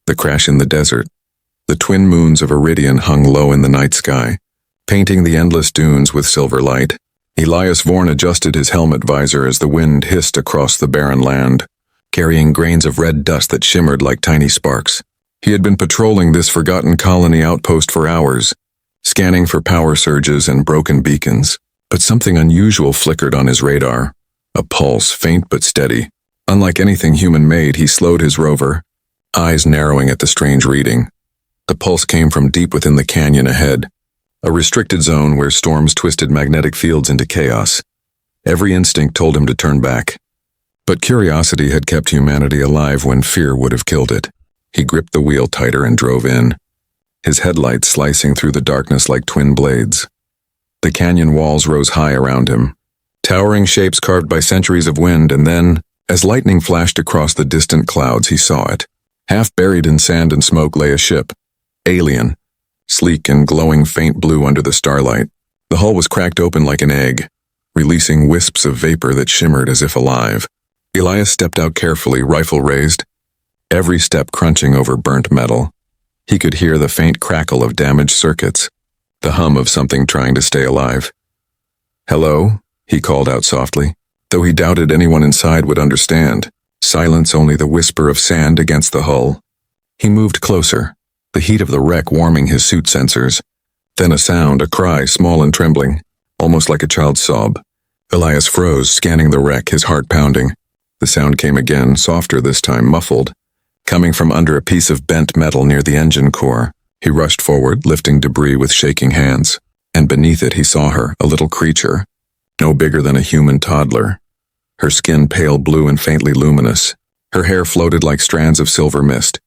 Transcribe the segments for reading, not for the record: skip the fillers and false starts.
The crash in the desert. The twin moons of Iridian hung low in the night sky, painting the endless dunes with silver light. Elias Vorn adjusted his helmet visor as the wind hissed across the barren land, carrying grains of red dust that shimmered like tiny sparks. He had been patrolling this forgotten colony outpost for hours, scanning for power surges and broken beacons, but something unusual flickered on his radar. A pulse, faint but steady. Unlike anything human-made, he slowed his rover, eyes narrowing at the strange reading. The pulse came from deep within the canyon ahead, a restricted zone where storms twisted magnetic fields into chaos. Every instinct told him to turn back. But curiosity had kept humanity alive when fear would have killed it. He gripped the wheel tighter and drove in, his headlights slicing through the darkness like twin blades. The canyon walls rose high around him, towering shapes carved by centuries of wind, and then, as lightning flashed across the distant clouds, he saw it. Half buried in sand and smoke lay a ship, alien, sleek and glowing faint blue under the starlight. The hull was cracked open like an egg, releasing wisps of vapor that shimmered as if alive. Elias stepped out carefully, rifle raised, every step crunching over burnt metal. He could hear the faint crackle of damaged circuits, the hum of something trying to stay alive. "Hello?" he called out softly, though he doubted anyone inside would understand. Silence, only the whisper of sand against the hull. He moved closer, the heat of the wreck warming his suit sensors. Then a sound, a cry, small and trembling, almost like a child's sob. Elias froze, scanning the wreck, his heart pounding. The sound came again, softer this time, muffled, coming from under a piece of bent metal near the engine core. He rushed forward, lifting debris with shaking hands, and beneath it he saw her, a little creature, no bigger than a human toddler. Her skin pale blue and faintly luminous. Her hair floated like strands of silver mist,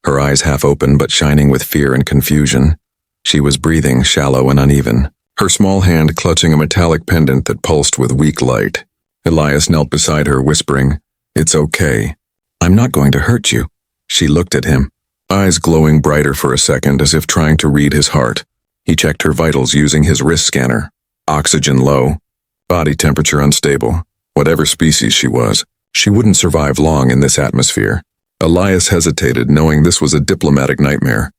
her eyes half open but shining with fear and confusion. She was breathing, shallow and uneven, her small hand clutching a metallic pendant that pulsed with weak light. Elias knelt beside her, whispering, "It's okay. I'm not going to hurt you." She looked at him, eyes glowing brighter for a second as if trying to read his heart. He checked her vitals using his wrist scanner. Oxygen low, body temperature unstable. Whatever species she was, she wouldn't survive long in this atmosphere. Elias hesitated, knowing this was a diplomatic nightmare.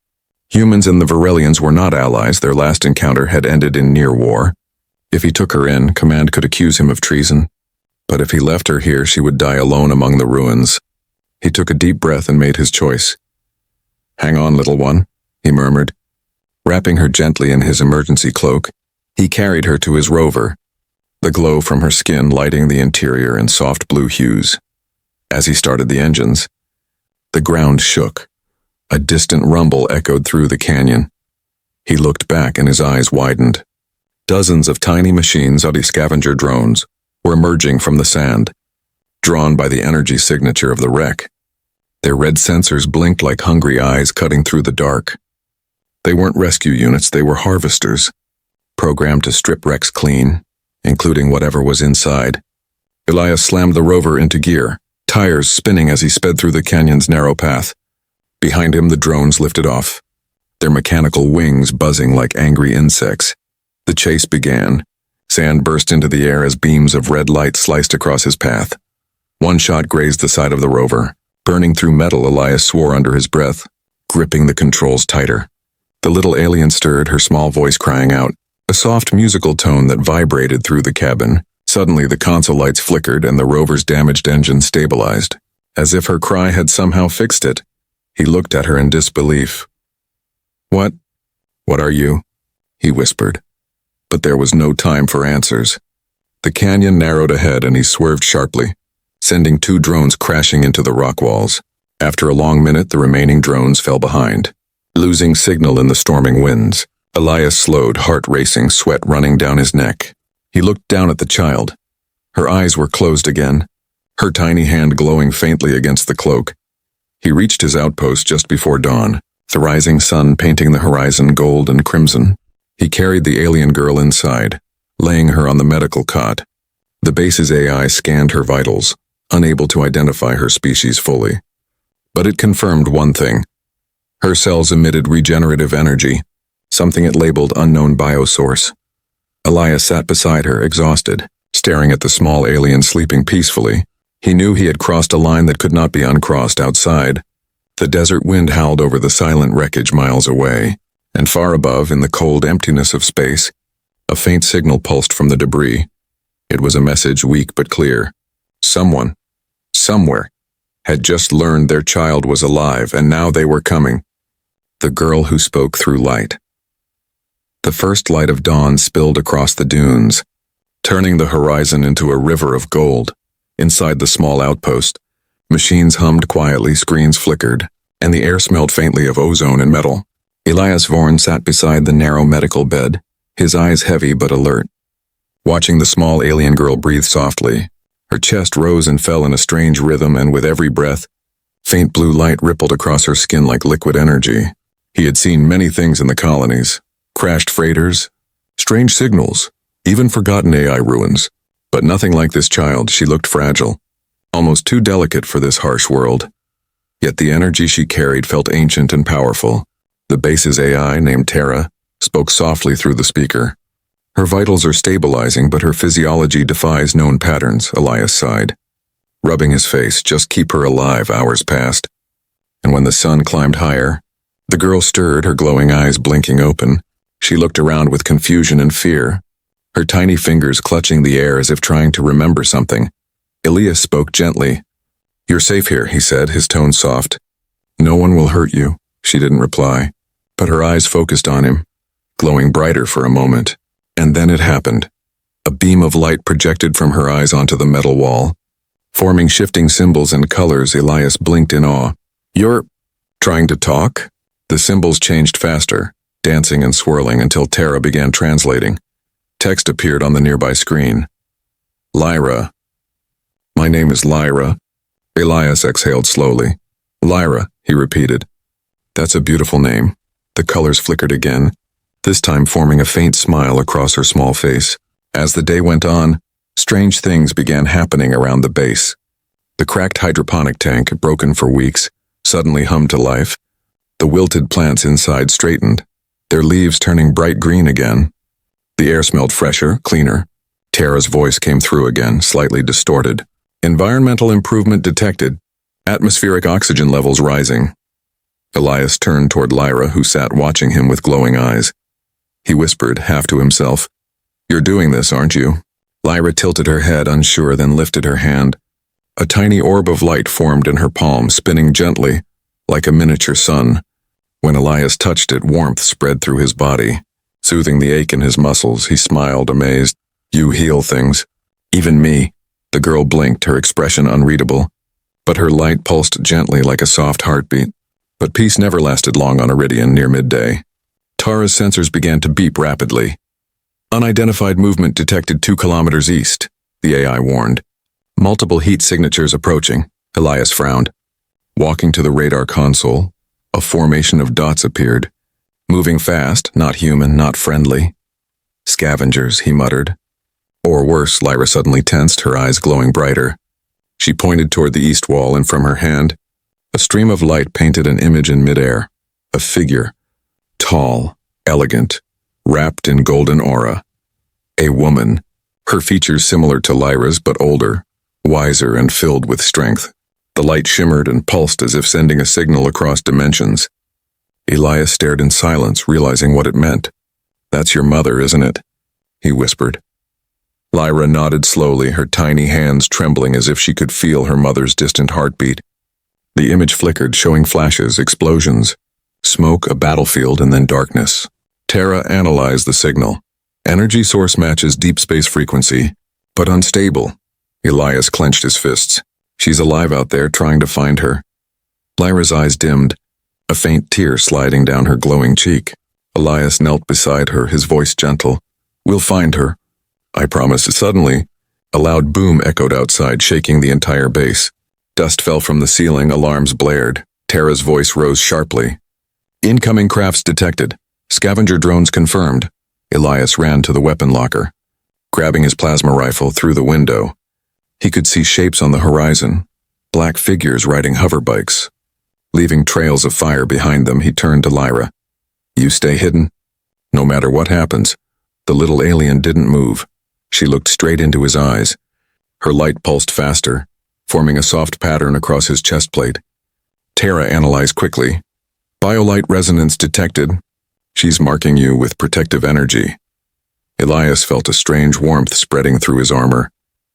Humans and the Varelians were not allies. Their last encounter had ended in near war. If he took her in, Command could accuse him of treason. But if he left her here, she would die alone among the ruins. He took a deep breath and made his choice. "Hang on, little one," he murmured. Wrapping her gently in his emergency cloak, he carried her to his rover, the glow from her skin lighting the interior in soft blue hues. As he started the engines, the ground shook. A distant rumble echoed through the canyon. He looked back and his eyes widened. Dozens of tiny machines, scavenger drones, were emerging from the sand, drawn by the energy signature of the wreck. Their red sensors blinked like hungry eyes cutting through the dark. They weren't rescue units, they were harvesters, programmed to strip wrecks clean, including whatever was inside. Elias slammed the rover into gear, tires spinning as he sped through the canyon's narrow path. Behind him, the drones lifted off, their mechanical wings buzzing like angry insects. The chase began. Sand burst into the air as beams of red light sliced across his path. One shot grazed the side of the rover. Burning through metal, Elias swore under his breath, gripping the controls tighter. The little alien stirred, her small voice crying out, a soft musical tone that vibrated through the cabin. Suddenly, the console lights flickered and the rover's damaged engine stabilized, as if her cry had somehow fixed it. He looked at her in disbelief. What are you?" he whispered. But there was no time for answers. The canyon narrowed ahead and he swerved sharply, sending 2 drones crashing into the rock walls. After a long minute, the remaining drones fell behind, losing signal in the storming winds. Elias slowed, heart racing, sweat running down his neck. He looked down at the child. Her eyes were closed again, her tiny hand glowing faintly against the cloak. He reached his outpost just before dawn, the rising sun painting the horizon gold and crimson. He carried the alien girl inside, laying her on the medical cot. The base's AI scanned her vitals, unable to identify her species fully. But it confirmed one thing. Her cells emitted regenerative energy, something it labeled unknown biosource. Elias sat beside her, exhausted, staring at the small alien sleeping peacefully. He knew he had crossed a line that could not be uncrossed outside. The desert wind howled over the silent wreckage miles away, and far above, in the cold emptiness of space, a faint signal pulsed from the debris. It was a message weak but clear. Someone, somewhere, had just learned their child was alive, and now they were coming. The girl who spoke through light. The first light of dawn spilled across the dunes, turning the horizon into a river of gold. Inside the small outpost, machines hummed quietly, screens flickered, and the air smelled faintly of ozone and metal. Elias Vorn sat beside the narrow medical bed, his eyes heavy but alert, watching the small alien girl breathe softly. Her chest rose and fell in a strange rhythm, and with every breath, faint blue light rippled across her skin like liquid energy. He had seen many things in the colonies: crashed freighters, strange signals, even forgotten AI ruins. But nothing like this child. She looked fragile, almost too delicate for this harsh world. Yet the energy she carried felt ancient and powerful. The base's AI, named Terra, spoke softly through the speaker. Her vitals are stabilizing, but her physiology defies known patterns, Elias sighed. Rubbing his face, just keep her alive. Hours passed. And when the sun climbed higher, the girl stirred, her glowing eyes blinking open. She looked around with confusion and fear, her tiny fingers clutching the air as if trying to remember something. Elias spoke gently. "You're safe here," he said, his tone soft. "No one will hurt you." She didn't reply, but her eyes focused on him, glowing brighter for a moment. And then it happened. A beam of light projected from her eyes onto the metal wall, forming shifting symbols and colors. Elias blinked in awe. "You're trying to talk?" The symbols changed faster, dancing and swirling until Terra began translating. Text appeared on the nearby screen. "Lyra. My name is Lyra." Elias exhaled slowly. "Lyra," he repeated. "That's a beautiful name." The colors flickered again, this time forming a faint smile across her small face. As the day went on, strange things began happening around the base. The cracked hydroponic tank, broken for weeks, suddenly hummed to life. The wilted plants inside straightened, their leaves turning bright green again. The air smelled fresher, cleaner. Terra's voice came through again, slightly distorted. "Environmental improvement detected. Atmospheric oxygen levels rising." Elias turned toward Lyra, who sat watching him with glowing eyes. He whispered, half to himself, "You're doing this, aren't you?" Lyra tilted her head, unsure, then lifted her hand. A tiny orb of light formed in her palm, spinning gently, like a miniature sun. When Elias touched it, warmth spread through his body, soothing the ache in his muscles. He smiled, amazed. "You heal things." "Even me." The girl blinked, her expression unreadable, but her light pulsed gently like a soft heartbeat. But peace never lasted long on Iridian near midday. Tara's sensors began to beep rapidly. "Unidentified movement detected 2 kilometers east," the AI warned. "Multiple heat signatures approaching." Elias frowned. Walking to the radar console, a formation of dots appeared. Moving fast, not human, not friendly. "Scavengers," he muttered. Or worse, Lyra suddenly tensed, her eyes glowing brighter. She pointed toward the east wall, and from her hand, a stream of light painted an image in midair. A figure, tall, elegant, wrapped in golden aura. A woman, her features similar to Lyra's but older, wiser and filled with strength. The light shimmered and pulsed as if sending a signal across dimensions. Elias stared in silence, realizing what it meant. "That's your mother, isn't it?" he whispered. Lyra nodded slowly, her tiny hands trembling as if she could feel her mother's distant heartbeat. The image flickered, showing flashes, explosions, smoke, a battlefield, and then darkness. Terra analyzed the signal. Energy source matches deep space frequency, but unstable. Elias clenched his fists. "She's alive out there, trying to find her." Lyra's eyes dimmed, a faint tear sliding down her glowing cheek. Elias knelt beside her, his voice gentle. "We'll find her, I promise." Suddenly, a loud boom echoed outside, shaking the entire base. Dust fell from the ceiling, alarms blared. Terra's voice rose sharply. "Incoming crafts detected. Scavenger drones confirmed." Elias ran to the weapon locker. Grabbing his plasma rifle through the window, he could see shapes on the horizon, black figures riding hoverbikes. Leaving trails of fire behind them, he turned to Lyra. "You stay hidden. No matter what happens." The little alien didn't move. She looked straight into his eyes. Her light pulsed faster, forming a soft pattern across his chest plate. Tara analyzed quickly. Biolight resonance detected. She's marking you with protective energy. Elias felt a strange warmth spreading through his armor,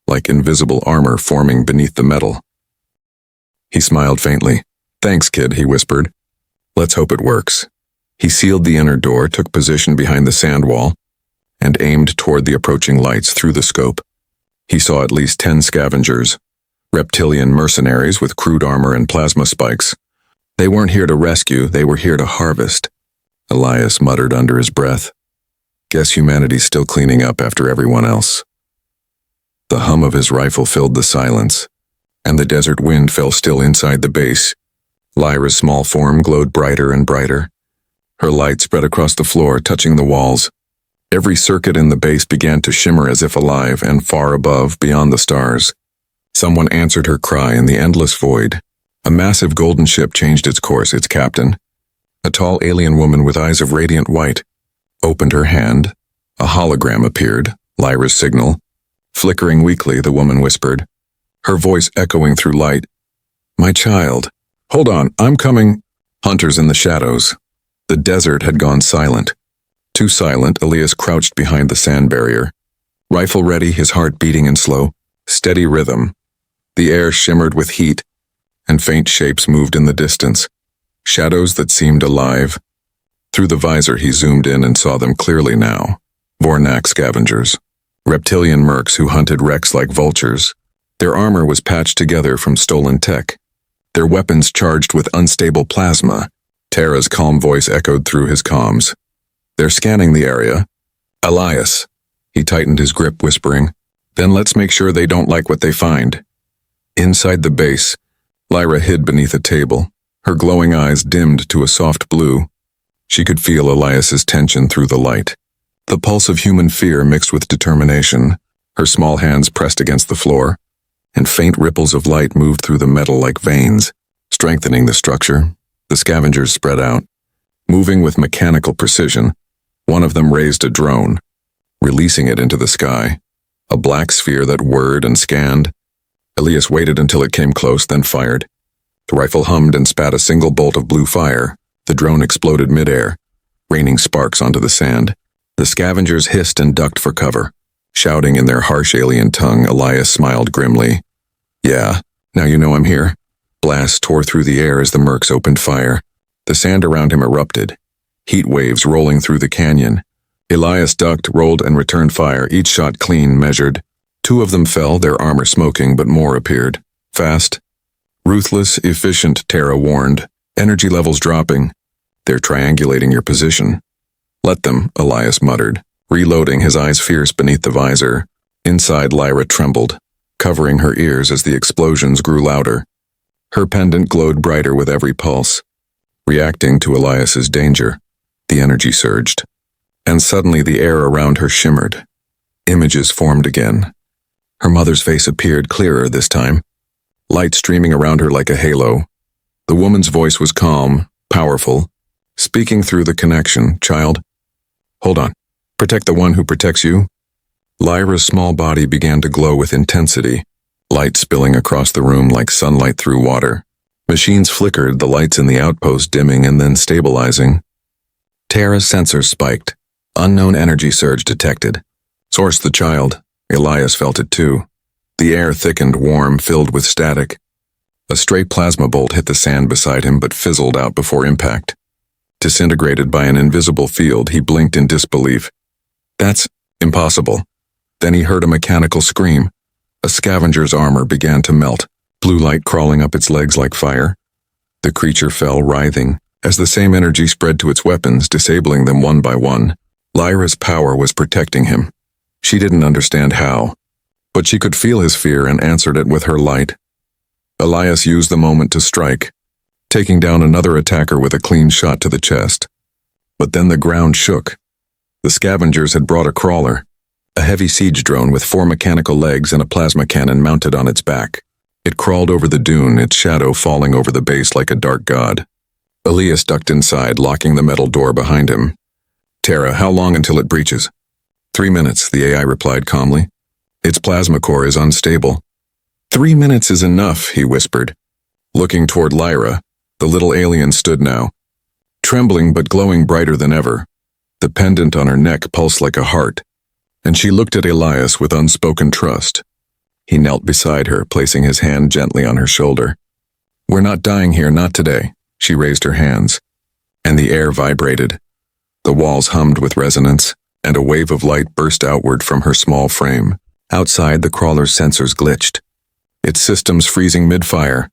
like invisible armor forming beneath the metal. He smiled faintly. Thanks, kid, he whispered. Let's hope it works. He sealed the inner door, took position behind the sand wall, and aimed toward the approaching lights through the scope. He saw at least 10 scavengers, reptilian mercenaries with crude armor and plasma spikes. They weren't here to rescue, they were here to harvest. Elias muttered under his breath. Guess humanity's still cleaning up after everyone else. The hum of his rifle filled the silence, and the desert wind fell still inside the base. Lyra's small form glowed brighter and brighter. Her light spread across the floor, touching the walls. Every circuit in the base began to shimmer as if alive, and far above, beyond the stars, someone answered her cry in the endless void. A massive golden ship changed its course, its captain, a tall alien woman with eyes of radiant white, opened her hand. A hologram appeared, Lyra's signal. Flickering weakly, the woman whispered, her voice echoing through light. My child. Hold on, I'm coming. Hunters in the shadows. The desert had gone silent. Too silent, Elias crouched behind the sand barrier. Rifle ready, his heart beating in slow, steady rhythm. The air shimmered with heat, and faint shapes moved in the distance. Shadows that seemed alive. Through the visor he zoomed in and saw them clearly now. Vornak scavengers. Reptilian mercs who hunted wrecks like vultures. Their armor was patched together from stolen tech. Their weapons charged with unstable plasma. Tara's calm voice echoed through his comms. They're scanning the area. Elias. He tightened his grip, whispering, then let's make sure they don't like what they find. Inside the base, Lyra hid beneath a table, her glowing eyes dimmed to a soft blue. She could feel Elias's tension through the light. The pulse of human fear mixed with determination, her small hands pressed against the floor, and faint ripples of light moved through the metal like veins, strengthening the structure. The scavengers spread out. Moving with mechanical precision, one of them raised a drone, releasing it into the sky, a black sphere that whirred and scanned. Elias waited until it came close, then fired. The rifle hummed and spat a single bolt of blue fire. The drone exploded midair, raining sparks onto the sand. The scavengers hissed and ducked for cover. Shouting in their harsh alien tongue, Elias smiled grimly. Yeah, now you know I'm here. Blasts tore through the air as the mercs opened fire. The sand around him erupted, heat waves rolling through the canyon. Elias ducked, rolled, and returned fire, each shot clean, measured. 2 of them fell, their armor smoking, but more appeared. Fast. Ruthless, efficient, Tara warned. Energy levels dropping. They're triangulating your position. Let them, Elias muttered, reloading, his eyes fierce beneath the visor. Inside, Lyra trembled, covering her ears as the explosions grew louder. Her pendant glowed brighter with every pulse. Reacting to Elias's danger, the energy surged. And suddenly the air around her shimmered. Images formed again. Her mother's face appeared clearer this time, light streaming around her like a halo. The woman's voice was calm, powerful, speaking through the connection. Child, hold on. Protect the one who protects you. Lyra's small body began to glow with intensity, light spilling across the room like sunlight through water. Machines flickered, the lights in the outpost dimming and then stabilizing. Tara's sensors spiked. Unknown energy surge detected. Source the child. Elias felt it too. The air thickened, warm, filled with static. A stray plasma bolt hit the sand beside him but fizzled out before impact. Disintegrated by an invisible field, he blinked in disbelief. That's impossible. Then he heard a mechanical scream. A scavenger's armor began to melt, blue light crawling up its legs like fire. The creature fell, writhing, as the same energy spread to its weapons, disabling them one by one. Lyra's power was protecting him. She didn't understand how, but she could feel his fear and answered it with her light. Elias used the moment to strike, taking down another attacker with a clean shot to the chest. But then the ground shook. The scavengers had brought a crawler, a heavy siege drone with 4 mechanical legs and a plasma cannon mounted on its back. It crawled over the dune, its shadow falling over the base like a dark god. Elias ducked inside, locking the metal door behind him. Tara, how long until it breaches? 3 minutes, the AI replied calmly. Its plasma core is unstable. 3 minutes is enough, he whispered. Looking toward Lyra, The little alien stood now, trembling but glowing brighter than ever. The pendant on her neck pulsed like a heart, and she looked at Elias with unspoken trust. He knelt beside her, placing his hand gently on her shoulder. "We're not dying here, not today." She raised her hands, and the air vibrated. The walls hummed with resonance, and a wave of light burst outward from her small frame. Outside, the crawler's sensors glitched, its systems freezing mid-fire.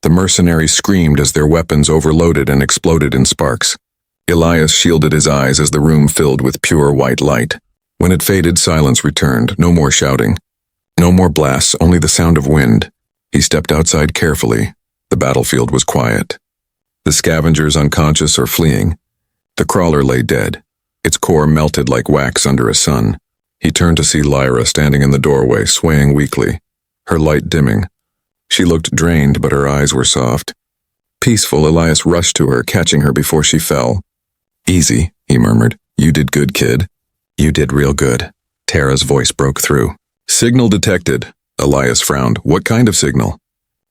The mercenaries screamed as their weapons overloaded and exploded in sparks. Elias shielded his eyes as the room filled with pure white light. When it faded, silence returned. No more shouting. No more blasts, only the sound of wind. He stepped outside carefully. The battlefield was quiet. The scavengers unconscious or fleeing. The crawler lay dead, its core melted like wax under a sun. He turned to see Lyra standing in the doorway, swaying weakly, her light dimming. She looked drained, but her eyes were soft. Peaceful, Elias rushed to her, catching her before she fell. "Easy," he murmured. "You did good, kid. You did real good." Tara's voice broke through. "Signal detected." Elias frowned. "What kind of signal?"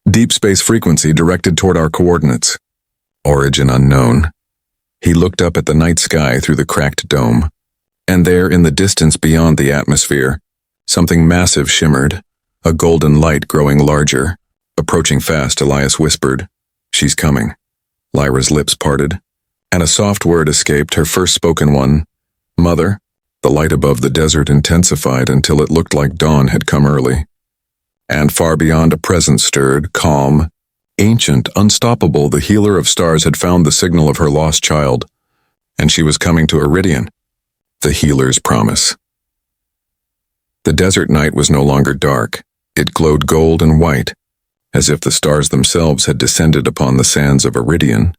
"Deep space frequency directed toward our coordinates." "Origin unknown." He looked up at the night sky through the cracked dome. And there, in the distance beyond the atmosphere, something massive shimmered, a golden light growing larger. Approaching fast, Elias whispered, "She's coming." Lyra's lips parted, and a soft word escaped, her first spoken one. "Mother." The light above the desert intensified until it looked like dawn had come early. And far beyond, a presence stirred, calm, ancient, unstoppable. The healer of stars had found the signal of her lost child, and she was coming to Iridian. The healer's promise. The desert night was no longer dark. It glowed gold and white, as if the stars themselves had descended upon the sands of Iridian.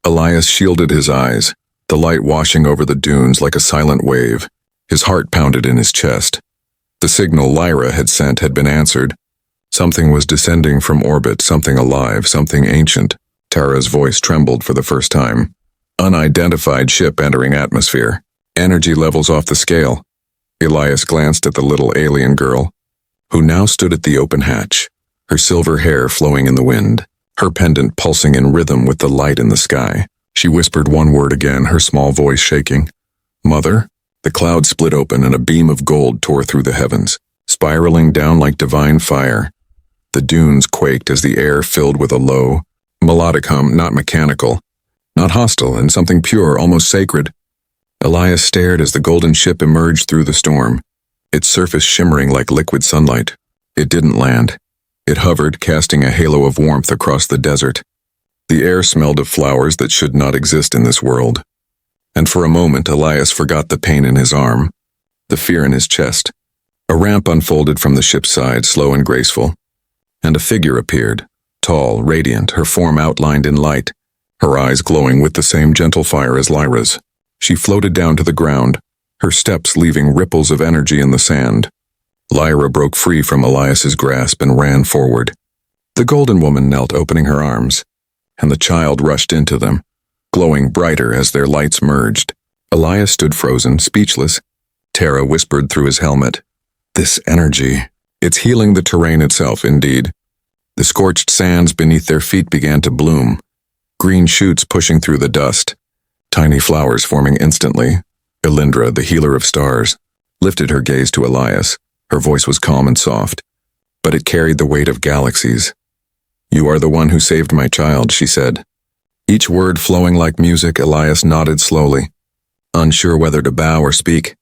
Elias shielded his eyes, the light washing over the dunes like a silent wave. His heart pounded in his chest. The signal Lyra had sent had been answered. Something was descending from orbit, something alive, something ancient. Tara's voice trembled for the first time. Unidentified ship entering atmosphere. Energy levels off the scale. Elias glanced at the little alien girl, who now stood at the open hatch, her silver hair flowing in the wind, her pendant pulsing in rhythm with the light in the sky. She whispered one word again, her small voice shaking. "Mother?" The cloud split open and a beam of gold tore through the heavens, spiraling down like divine fire. The dunes quaked as the air filled with a low, melodic hum, not mechanical, not hostile, and something pure, almost sacred. Elias stared as the golden ship emerged through the storm, its surface shimmering like liquid sunlight. It didn't land. It hovered, casting a halo of warmth across the desert. The air smelled of flowers that should not exist in this world. And for a moment, Elias forgot the pain in his arm, the fear in his chest. A ramp unfolded from the ship's side, slow and graceful, and a figure appeared, tall, radiant, her form outlined in light, her eyes glowing with the same gentle fire as Lyra's. She floated down to the ground, her steps leaving ripples of energy in the sand. Lyra broke free from Elias's grasp and ran forward. The golden woman knelt, opening her arms, and the child rushed into them, glowing brighter as their lights merged. Elias stood frozen, speechless. Tara whispered through his helmet, "This energy, it's healing the terrain itself, indeed." The scorched sands beneath their feet began to bloom, green shoots pushing through the dust, tiny flowers forming instantly. Elindra, the healer of stars, lifted her gaze to Elias. Her voice was calm and soft, but it carried the weight of galaxies. "You are the one who saved my child," she said. Each word flowing like music. Elias nodded slowly, unsure whether to bow or speak.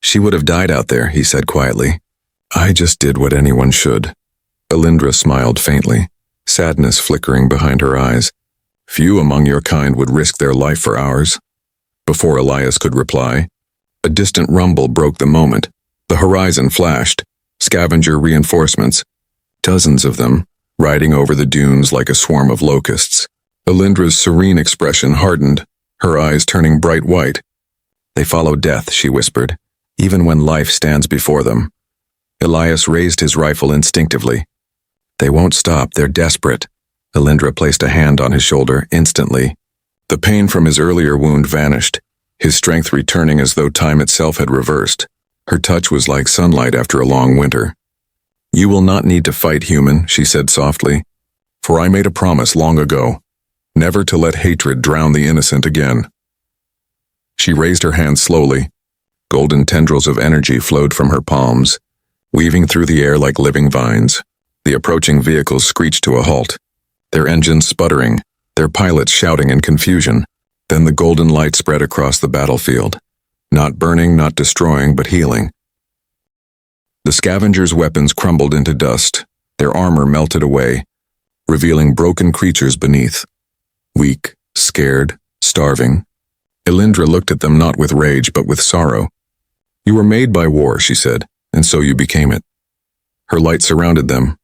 "She would have died out there," he said quietly. "I just did what anyone should." Elindra smiled faintly, sadness flickering behind her eyes. "Few among your kind would risk their life for ours." Before Elias could reply, a distant rumble broke the moment. The horizon flashed, scavenger reinforcements, dozens of them, riding over the dunes like a swarm of locusts. Elindra's serene expression hardened, her eyes turning bright white. "They follow death," she whispered, "even when life stands before them." Elias raised his rifle instinctively. "They won't stop, they're desperate." Elindra placed a hand on his shoulder instantly. The pain from his earlier wound vanished, his strength returning as though time itself had reversed. Her touch was like sunlight after a long winter. "You will not need to fight, human," she said softly, "for I made a promise long ago. never to let hatred drown the innocent again. She raised her hand slowly. Golden tendrils of energy flowed from her palms, weaving through the air like living vines. The approaching vehicles screeched to a halt, their engines sputtering, their pilots shouting in confusion. Then the golden light spread across the battlefield, not burning, not destroying, but healing. The scavengers' weapons crumbled into dust, their armor melted away, revealing broken creatures beneath. Weak, scared, starving. Elindra looked at them not with rage but with sorrow. "You were made by war," she said, "and so you became it." Her light surrounded them,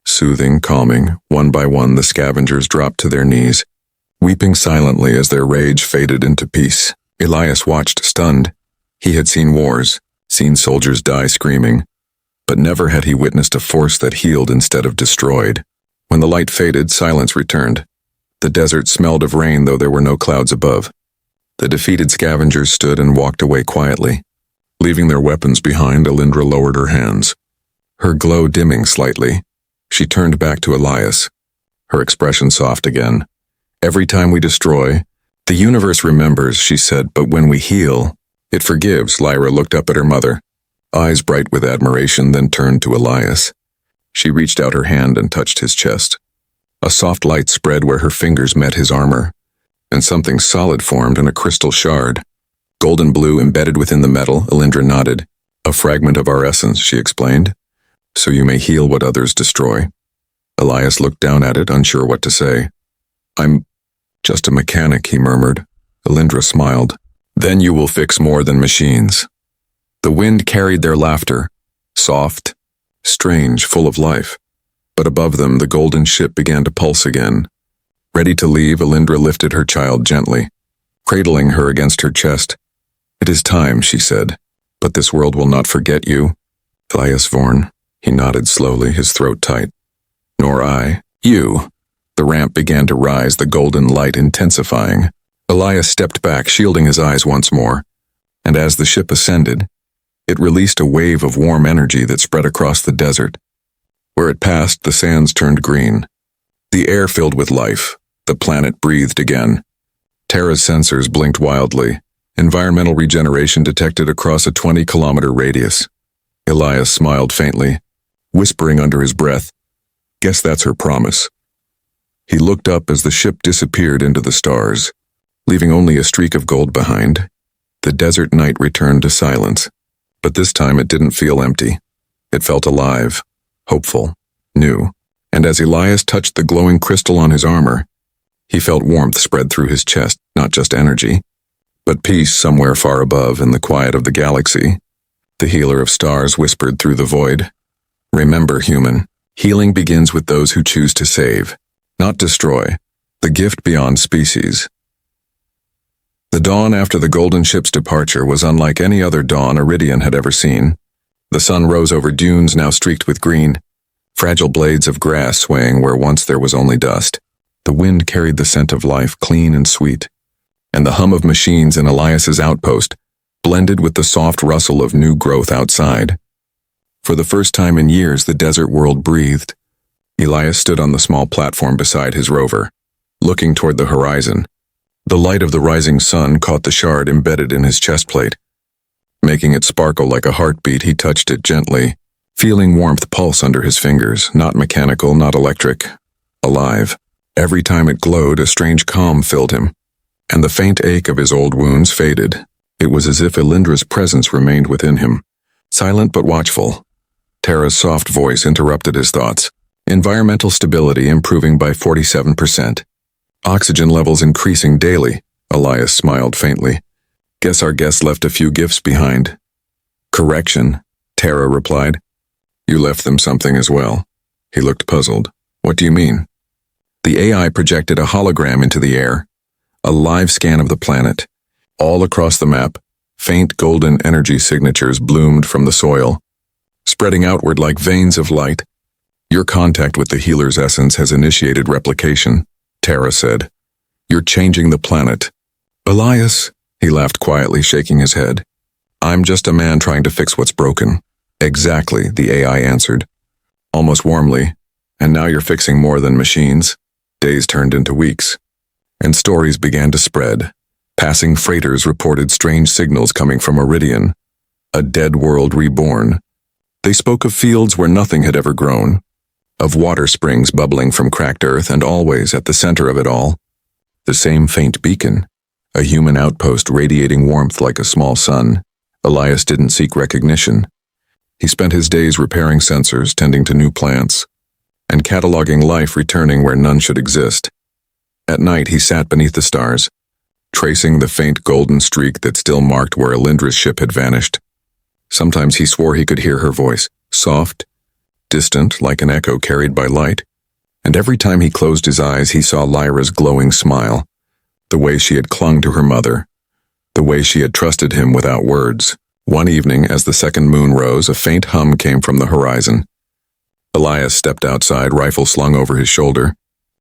soothing, calming. One by one the scavengers dropped to their knees, weeping silently as their rage faded into peace. Elias watched, stunned. He had seen wars, seen soldiers die screaming, but never had he witnessed a force that healed instead of destroyed. When the light faded, silence returned. The desert smelled of rain, though there were no clouds above. The defeated scavengers stood and walked away quietly. Leaving their weapons behind, Elindra lowered her hands. Her glow dimming slightly, she turned back to Elias, her expression soft again. "Every time we destroy, the universe remembers," she said, "but when we heal, it forgives." Lyra looked up at her mother, eyes bright with admiration, then turned to Elias. She reached out her hand and touched his chest. A soft light spread where her fingers met his armor, and something solid formed in a crystal shard. Golden blue embedded within the metal. Elindra nodded. "A fragment of our essence," she explained, "so you may heal what others destroy." Elias looked down at it, unsure what to say. "I'm just a mechanic," he murmured. Elindra smiled. "Then you will fix more than machines." The wind carried their laughter, soft, strange, full of life. But above them, the golden ship began to pulse again. Ready to leave, Elindra lifted her child gently, cradling her against her chest. "It is time," she said, "but this world will not forget you." "Elias Vorn," he nodded slowly, his throat tight. "Nor I. You." The ramp began to rise, the golden light intensifying. Elias stepped back, shielding his eyes once more, and as the ship ascended, it released a wave of warm energy that spread across the desert. Where it passed, the sands turned green. The air filled with life. The planet breathed again. Terra's sensors blinked wildly. Environmental regeneration detected across a 20-kilometer radius. Elias smiled faintly, whispering under his breath, "Guess that's her promise." He looked up as the ship disappeared into the stars, leaving only a streak of gold behind. The desert night returned to silence, but this time it didn't feel empty. It felt alive, hopeful, new, and as Elias touched the glowing crystal on his armor, he felt warmth spread through his chest, not just energy, but peace somewhere far above in the quiet of the galaxy. The healer of stars whispered through the void, "Remember, human, healing begins with those who choose to save, not destroy, the gift beyond species." The dawn after the golden ship's departure was unlike any other dawn Iridian had ever seen. The sun rose over dunes now streaked with green, fragile blades of grass swaying where once there was only dust. The wind carried the scent of life, clean and sweet, and the hum of machines in Elias's outpost blended with the soft rustle of new growth outside. For the first time in years, the desert world breathed. Elias stood on the small platform beside his rover, looking toward the horizon. The light of the rising sun caught the shard embedded in his chest plate. Making it sparkle like a heartbeat, he touched it gently, feeling warmth pulse under his fingers, not mechanical, not electric, alive. Every time it glowed, a strange calm filled him, and the faint ache of his old wounds faded. It was as if Elindra's presence remained within him, silent but watchful. Terra's soft voice interrupted his thoughts. Environmental stability improving by 47%. Oxygen levels increasing daily. Elias smiled faintly. "Guess our guest left a few gifts behind." "Correction," Terra replied. "You left them something as well." He looked puzzled. "What do you mean?" The AI projected a hologram into the air, a live scan of the planet. All across the map, faint golden energy signatures bloomed from the soil, spreading outward like veins of light. "Your contact with the healer's essence has initiated replication," Terra said. "You're changing the planet." "Elias," he laughed quietly, shaking his head. "I'm just a man trying to fix what's broken." "Exactly," the AI answered, almost warmly. "And now you're fixing more than machines." Days turned into weeks. and stories began to spread. Passing freighters reported strange signals coming from Iridian, a dead world reborn. They spoke of fields where nothing had ever grown, of water springs bubbling from cracked earth, and always at the center of it all, the same faint beacon, a human outpost radiating warmth like a small sun. Elias didn't seek recognition. He spent his days repairing sensors, tending to new plants, and cataloging life returning where none should exist. At night he sat beneath the stars, tracing the faint golden streak that still marked where Elindra's ship had vanished. Sometimes he swore he could hear her voice, soft, distant, like an echo carried by light, and every time he closed his eyes he saw Lyra's glowing smile, the way she had clung to her mother, the way she had trusted him without words. One evening, as the second moon rose, a faint hum came from the horizon. Elias stepped outside, rifle slung over his shoulder,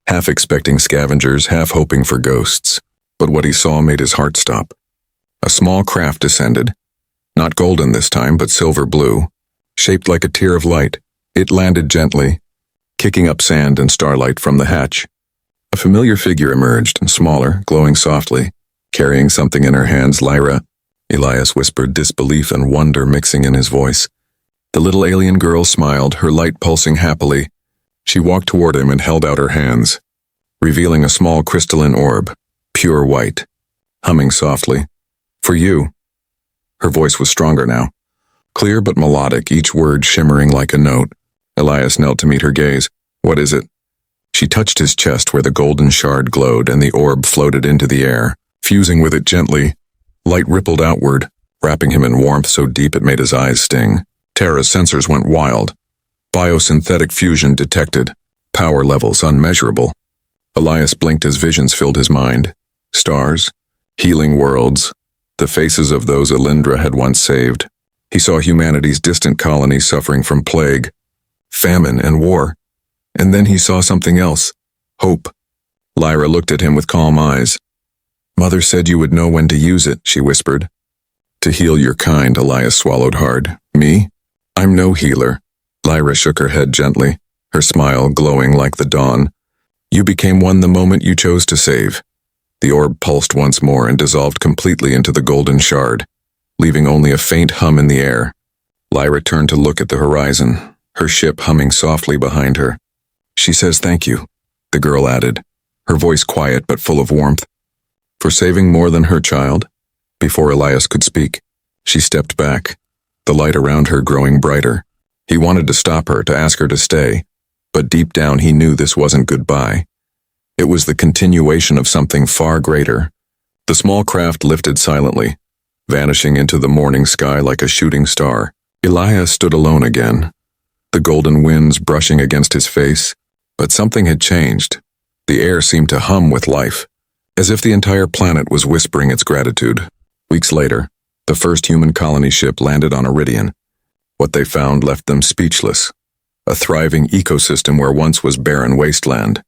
half expecting scavengers, half hoping for ghosts. But what he saw made his heart stop. A small craft descended, not golden this time, but silver blue, shaped like a tear of light. It landed gently, kicking up sand and starlight from the hatch. A familiar figure emerged, smaller, glowing softly, carrying something in her hands. Lyra, Elias whispered, disbelief and wonder mixing in his voice. The little alien girl smiled, her light pulsing happily. She walked toward him and held out her hands, revealing a small crystalline orb, pure white, humming softly. For you. Her voice was stronger now, clear but melodic, each word shimmering like a note. Elias knelt to meet her gaze. What is it? She touched his chest where the golden shard glowed, and the orb floated into the air, fusing with it gently. Light rippled outward, wrapping him in warmth so deep it made his eyes sting. Terra's sensors went wild. Biosynthetic fusion detected, power levels unmeasurable. Elias blinked as visions filled his mind. Stars, healing worlds, the faces of those Elindra had once saved. He saw humanity's distant colonies suffering from plague, famine, and war. And then he saw something else, hope. Lyra looked at him with calm eyes. Mother said you would know when to use it, she whispered. To heal your kind, Elias swallowed hard. Me? I'm no healer. Lyra shook her head gently, her smile glowing like the dawn. You became one the moment you chose to save. The orb pulsed once more and dissolved completely into the golden shard, leaving only a faint hum in the air. Lyra turned to look at the horizon, her ship humming softly behind her. She says thank you, the girl added, her voice quiet but full of warmth. For saving more than her child? Before Elias could speak, she stepped back, the light around her growing brighter. He wanted to stop her, to ask her to stay, but deep down he knew this wasn't goodbye. It was the continuation of something far greater. The small craft lifted silently, vanishing into the morning sky like a shooting star. Elias stood alone again, the golden winds brushing against his face, but something had changed. The air seemed to hum with life, as if the entire planet was whispering its gratitude. Weeks later, the first human colony ship landed on Iridian. What they found left them speechless. A thriving ecosystem where once was barren wasteland,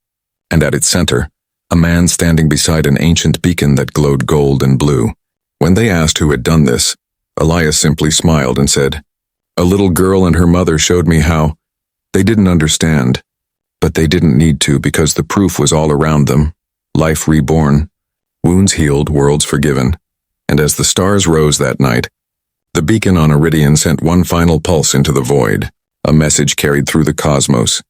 and at its center, a man standing beside an ancient beacon that glowed gold and blue. When they asked who had done this, Elias simply smiled and said, "A little girl and her mother showed me how." They didn't understand, but they didn't need to because the proof was all around them. Life reborn, wounds healed, worlds forgiven. And as the stars rose that night, the beacon on Iridian sent one final pulse into the void, a message carried through the cosmos,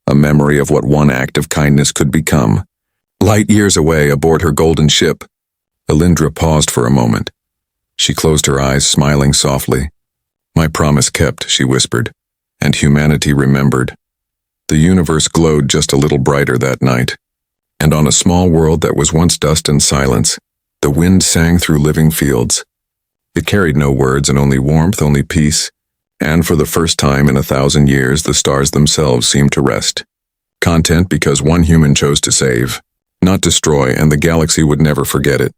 a memory of what one act of kindness could become. Light years away aboard her golden ship, Elindra paused for a moment. She closed her eyes, smiling softly. My promise kept, she whispered, and humanity remembered. The universe glowed just a little brighter that night, and on a small world that was once dust and silence, the wind sang through living fields. It carried no words and only warmth, only peace, and for the first time in 1,000 years the stars themselves seemed to rest. Content because one human chose to save, not destroy, and the galaxy would never forget it.